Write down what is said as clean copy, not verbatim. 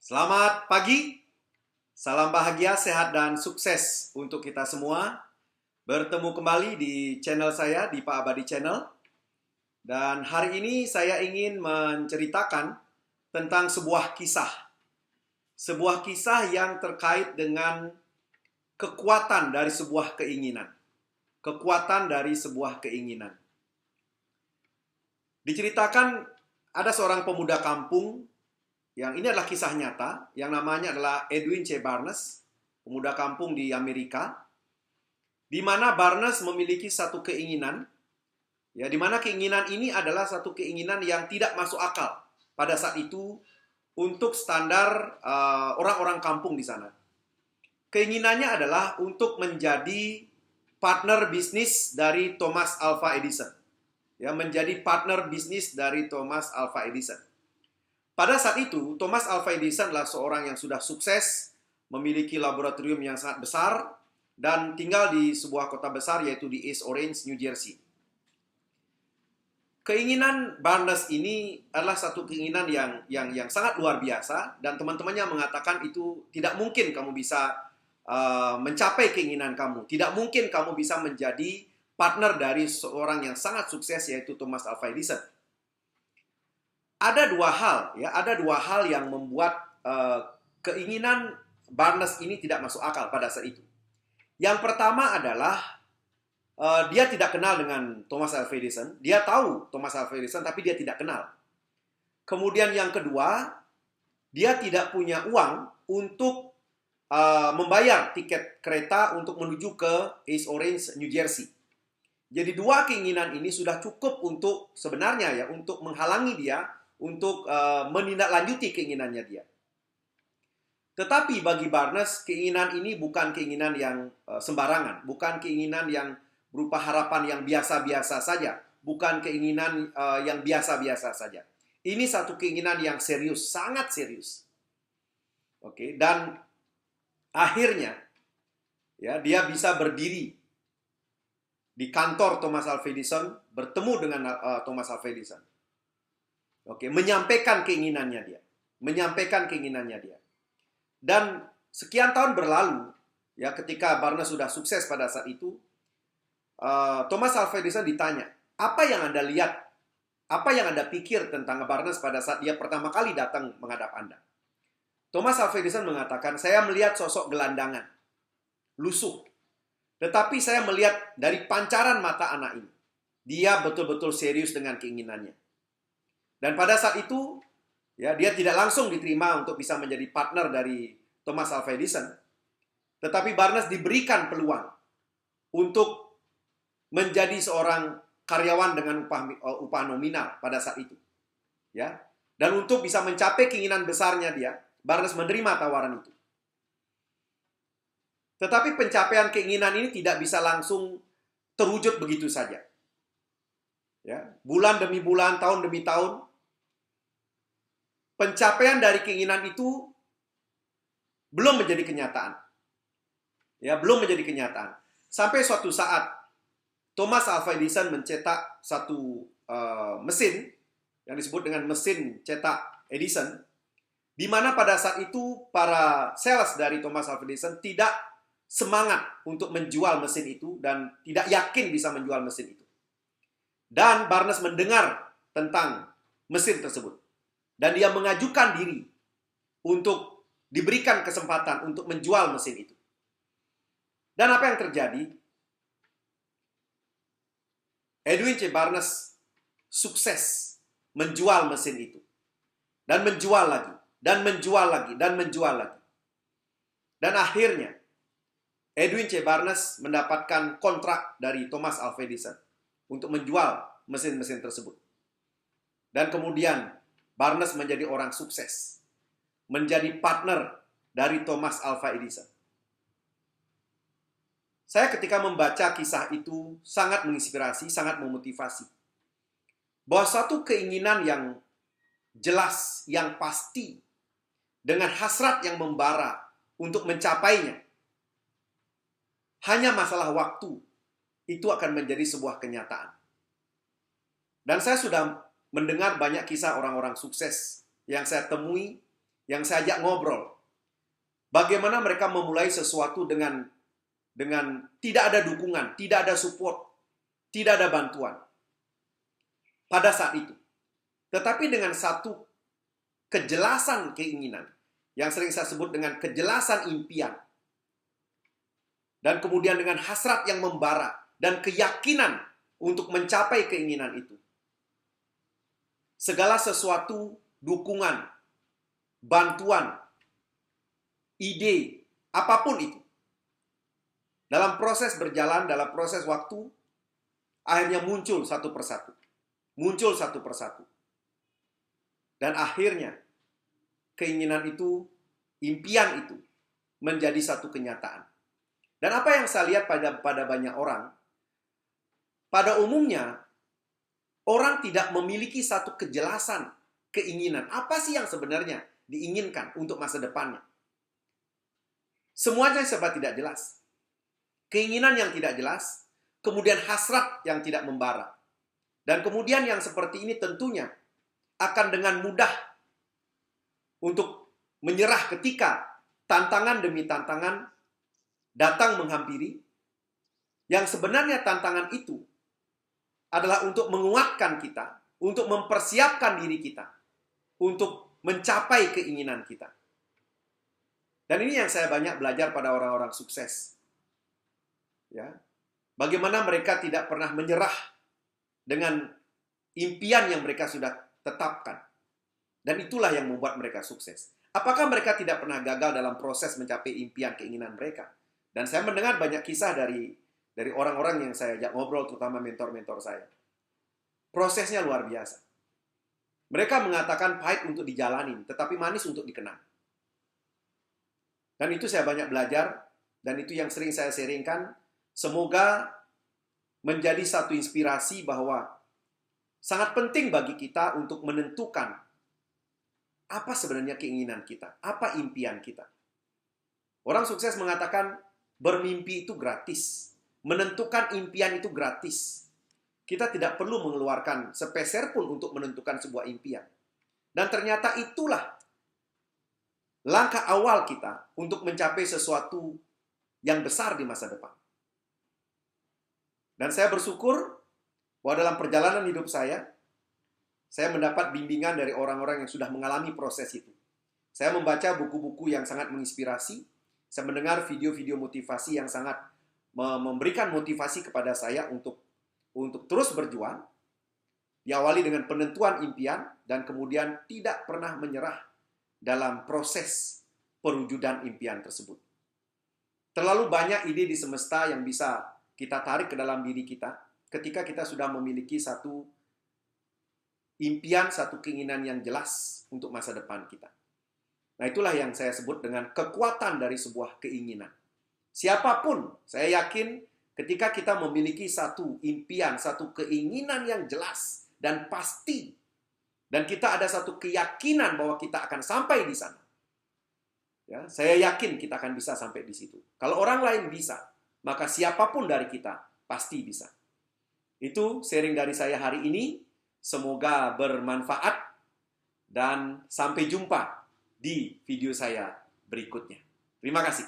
Selamat pagi, salam bahagia, sehat, dan sukses untuk kita semua. Bertemu kembali di channel saya, di Pak Abadi Channel. Dan hari ini saya ingin menceritakan tentang sebuah kisah. Sebuah kisah yang terkait dengan kekuatan dari sebuah keinginan. Kekuatan dari sebuah keinginan. Diceritakan ada seorang pemuda kampung yang ini adalah kisah nyata, yang namanya adalah Edwin C. Barnes, pemuda kampung di Amerika, di mana Barnes memiliki satu keinginan, ya, di mana keinginan ini adalah satu keinginan yang tidak masuk akal pada saat itu untuk standar orang-orang kampung di sana. Keinginannya adalah untuk menjadi partner bisnis dari Thomas Alva Edison, ya, menjadi partner bisnis dari Thomas Alva Edison. Pada saat itu, Thomas Alva Edison adalah seorang yang sudah sukses, memiliki laboratorium yang sangat besar, dan tinggal di sebuah kota besar yaitu di East Orange, New Jersey. Keinginan Barnes ini adalah satu keinginan yang sangat luar biasa, dan teman-temannya mengatakan itu tidak mungkin kamu bisa mencapai keinginan kamu. Tidak mungkin kamu bisa menjadi partner dari seorang yang sangat sukses yaitu Thomas Alva Edison. Ada dua hal yang membuat keinginan Barnes ini tidak masuk akal pada saat itu. Yang pertama adalah dia tidak kenal dengan Thomas Alva Edison. Dia tahu Thomas Alva Edison, tapi dia tidak kenal. Kemudian yang kedua, dia tidak punya uang untuk membayar tiket kereta untuk menuju ke East Orange, New Jersey. Jadi dua keinginan ini sudah cukup untuk sebenarnya ya untuk menghalangi dia untuk menindaklanjuti keinginannya dia. Tetapi bagi Barnes, keinginan ini bukan keinginan yang sembarangan, bukan keinginan yang berupa harapan yang biasa-biasa saja, bukan keinginan yang biasa-biasa saja. Ini satu keinginan yang serius, sangat serius. Oke, dan akhirnya ya dia bisa berdiri di kantor Thomas Alva Edison, bertemu dengan Thomas Alva Edison. Oke, menyampaikan keinginannya dia. Dan sekian tahun berlalu, ya ketika Barnes sudah sukses pada saat itu, Thomas Alva Edison ditanya, apa yang Anda lihat, apa yang Anda pikir tentang Barnes pada saat dia pertama kali datang menghadap Anda? Thomas Alva Edison mengatakan, saya melihat sosok gelandangan, lusuh. Tetapi saya melihat dari pancaran mata anak ini, dia betul-betul serius dengan keinginannya. Dan pada saat itu, ya, dia tidak langsung diterima untuk bisa menjadi partner dari Thomas Alva Edison. Tetapi Barnes diberikan peluang untuk menjadi seorang karyawan dengan upah nominal pada saat itu. Ya. Dan untuk bisa mencapai keinginan besarnya dia, Barnes menerima tawaran itu. Tetapi pencapaian keinginan ini tidak bisa langsung terwujud begitu saja. Ya, bulan demi bulan, tahun demi tahun, pencapaian dari keinginan itu belum menjadi kenyataan. Ya, belum menjadi kenyataan. Sampai suatu saat Thomas Alva Edison mencetak satu mesin yang disebut dengan mesin cetak Edison, di mana pada saat itu para sales dari Thomas Alva Edison tidak semangat untuk menjual mesin itu dan tidak yakin bisa menjual mesin itu. Dan Barnes mendengar tentang mesin tersebut. Dan dia mengajukan diri untuk diberikan kesempatan untuk menjual mesin itu. Dan apa yang terjadi? Edwin C. Barnes sukses menjual mesin itu. Dan menjual lagi. Dan menjual lagi. Dan menjual lagi. Dan akhirnya, Edwin C. Barnes mendapatkan kontrak dari Thomas Alva Edison untuk menjual mesin-mesin tersebut. Dan kemudian Barnes menjadi orang sukses, menjadi partner dari Thomas Alva Edison. Saya ketika membaca kisah itu sangat menginspirasi, sangat memotivasi. Bahwa suatu keinginan yang jelas, yang pasti, dengan hasrat yang membara untuk mencapainya, hanya masalah waktu, itu akan menjadi sebuah kenyataan. Dan saya sudah mendengar banyak kisah orang-orang sukses yang saya temui yang saya ajak ngobrol. Bagaimana mereka memulai sesuatu dengan tidak ada dukungan, tidak ada support, tidak ada bantuan pada saat itu. Tetapi dengan satu kejelasan keinginan, yang sering saya sebut dengan kejelasan impian, dan kemudian dengan hasrat yang membara, dan keyakinan untuk mencapai keinginan itu. Segala sesuatu, dukungan, bantuan, ide, apapun itu, dalam proses berjalan, dalam proses waktu, akhirnya muncul satu persatu. Muncul satu persatu. Dan akhirnya, keinginan itu, impian itu, menjadi satu kenyataan. Dan apa yang saya lihat pada banyak orang, pada umumnya, orang tidak memiliki satu kejelasan keinginan. Apa sih yang sebenarnya diinginkan untuk masa depannya? Semuanya serba tidak jelas. Keinginan yang tidak jelas, kemudian hasrat yang tidak membara. Dan kemudian yang seperti ini tentunya akan dengan mudah untuk menyerah ketika tantangan demi tantangan datang menghampiri, yang sebenarnya tantangan itu adalah untuk menguatkan kita, untuk mempersiapkan diri kita, untuk mencapai keinginan kita. Dan ini yang saya banyak belajar pada orang-orang sukses. Ya, bagaimana mereka tidak pernah menyerah dengan impian yang mereka sudah tetapkan. Dan itulah yang membuat mereka sukses. Apakah mereka tidak pernah gagal dalam proses mencapai impian keinginan mereka? Dan saya mendengar banyak kisah dari orang-orang yang saya ajak ngobrol, terutama mentor-mentor saya. Prosesnya luar biasa. Mereka mengatakan pahit untuk dijalanin, tetapi manis untuk dikenang. Dan itu saya banyak belajar, dan itu yang sering saya sharingkan. Semoga menjadi satu inspirasi bahwa sangat penting bagi kita untuk menentukan apa sebenarnya keinginan kita, apa impian kita. Orang sukses mengatakan bermimpi itu gratis, menentukan impian itu gratis. Kita tidak perlu mengeluarkan sepeser pun untuk menentukan sebuah impian. Dan ternyata itulah langkah awal kita untuk mencapai sesuatu yang besar di masa depan. Dan saya bersyukur bahwa dalam perjalanan hidup saya mendapat bimbingan dari orang-orang yang sudah mengalami proses itu. Saya membaca buku-buku yang sangat menginspirasi, saya mendengar video-video motivasi yang sangat memberikan motivasi kepada saya untuk terus berjuang, diawali dengan penentuan impian, dan kemudian tidak pernah menyerah dalam proses perwujudan impian tersebut. Terlalu banyak ide di semesta yang bisa kita tarik ke dalam diri kita ketika kita sudah memiliki satu impian, satu keinginan yang jelas untuk masa depan kita. Nah, itulah yang saya sebut dengan kekuatan dari sebuah keinginan. Siapapun, saya yakin ketika kita memiliki satu impian, satu keinginan yang jelas dan pasti, dan kita ada satu keyakinan bahwa kita akan sampai di sana. Ya, saya yakin kita akan bisa sampai di situ. Kalau orang lain bisa, maka siapapun dari kita pasti bisa. Itu sharing dari saya hari ini. Semoga bermanfaat dan sampai jumpa di video saya berikutnya. Terima kasih.